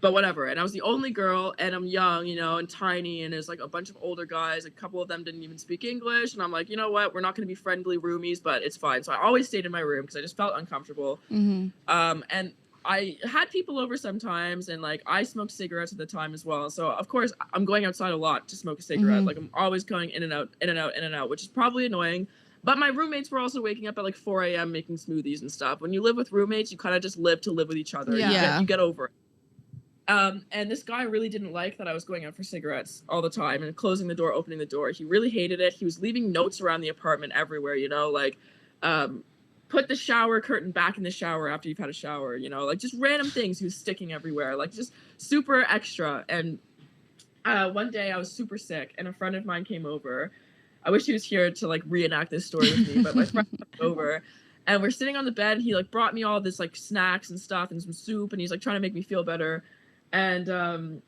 But whatever. And I was the only girl, and I'm young, you know, and tiny, and there's like a bunch of older guys. A couple of them didn't even speak English, and I'm like, you know what? We're not going to be friendly roomies, but it's fine. So I always stayed in my room because I just felt uncomfortable. And I had people over sometimes, and like I smoked cigarettes at the time as well. So of course I'm going outside a lot to smoke a cigarette. Like I'm always going in and out, which is probably annoying. But my roommates were also waking up at like 4 a.m. making smoothies and stuff. When you live with roommates, you kind of just live with each other. You get over it. And this guy really didn't like that I was going out for cigarettes all the time and closing the door, opening the door. He really hated it. He was leaving notes around the apartment everywhere, you know, like, put the shower curtain back in the shower after you've had a shower, you know, like just random things he was sticking everywhere, like just super extra. And one day I was super sick, and a friend of mine came over. I wish he was here to like reenact this story with me, but my friend came over, and we're sitting on the bed. He like brought me all this like snacks and stuff and some soup, and he's like trying to make me feel better. And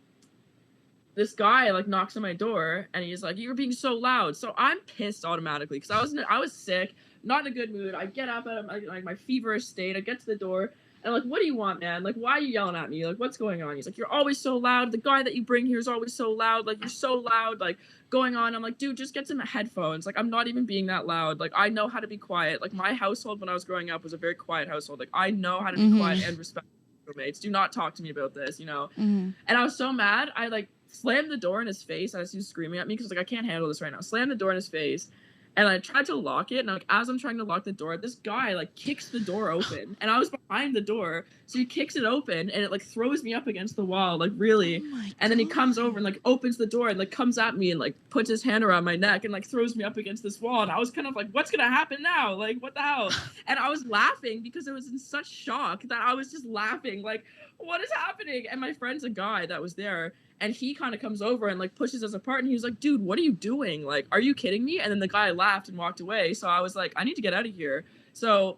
this guy like knocks on my door, and he's like, "You're being so loud." So I'm pissed automatically because I was sick, not in a good mood. I get up at like my feverish state. I get to the door, and I'm like, "What do you want, man? Like, why are you yelling at me? Like, what's going on?" He's like, "You're always so loud. The guy that you bring here is always so loud. Like, you're so loud. Like, going on." I'm like, "Dude, just get some headphones. Like, I'm not even being that loud. Like, I know how to be quiet. Like, my household when I was growing up was a very quiet household. Like, I know how to be quiet and respect roommates. Do not talk to me about this, you know." And I was so mad. I like slammed the door in his face as he was screaming at me because like I can't handle this right now. Slammed the door in his face, And I tried to lock it, and like as I'm trying to lock the door, this guy like kicks the door open, and I was behind the door, so he kicks it open, and it like throws me up against the wall, like really. And then he comes over and like opens the door and like comes at me and like puts his hand around my neck and like throws me up against this wall. And I was kind of like, what's gonna happen now? Like, what the hell? And I was laughing because I was in such shock that I was just laughing, like, what is happening? And my friend's a guy that was there. And he kind of comes over and like pushes us apart, and he was like, dude, what are you doing? Like, are you kidding me? And then the guy laughed and walked away. So I was like, I need to get out of here. So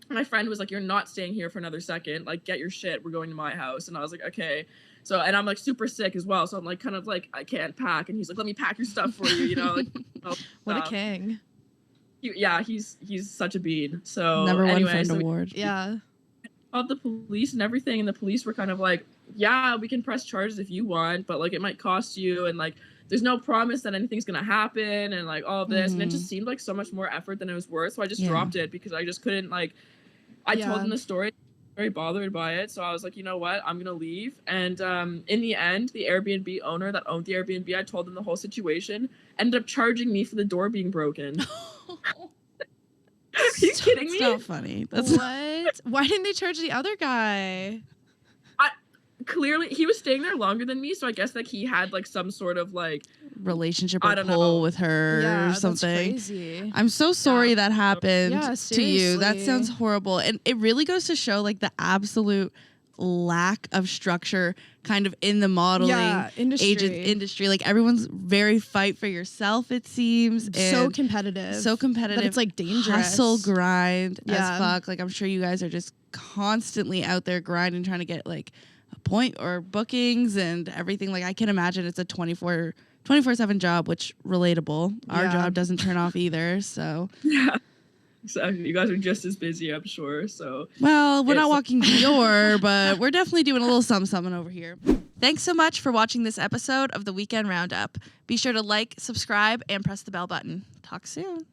my friend was like, you're not staying here for another second. Like, get your shit. We're going to my house. And I was like, okay. So, and I'm like super sick as well. So I'm like, kind of like, I can't pack. And he's like, let me pack your stuff for you, you know? Like, what a king. He's such a bean. So Number one anyway, friend award. Yeah. Called the police and everything, and the police were kind of like, yeah, we can press charges if you want, but like it might cost you, and like there's no promise that anything's gonna happen, and like all of this. And it just seemed like so much more effort than it was worth, so I just dropped it because I just couldn't, like, I told them the story, very bothered by it, so I was like, you know what, I'm gonna leave. And in the end, the Airbnb owner that owned the Airbnb, I told them the whole situation, ended up charging me for the door being broken. Are you kidding me? It's not funny. That's what? Why didn't they charge the other guy? Clearly, he was staying there longer than me, so I guess like he had like some sort of like relationship or pull with her or something. That's crazy. I'm so sorry that happened to you. That seriously. sounds horrible. And it really goes to show like the absolute lack of structure kind of in the modeling industry. Like everyone's very fight for yourself, it seems. And so competitive. That it's like dangerous. Hustle, grind as fuck. Like I'm sure you guys are just constantly out there grinding, trying to get like a point or bookings and everything. Like I can imagine it's a 24/7 job, which relatable. Our job doesn't turn off either. So yeah. Exactly. You guys are just as busy, I'm sure. So well, we're not walking Dior, but we're definitely doing a little something over here. Thanks so much for watching this episode of the Weekend Roundup. Be sure to like, subscribe, and press the bell button. Talk soon.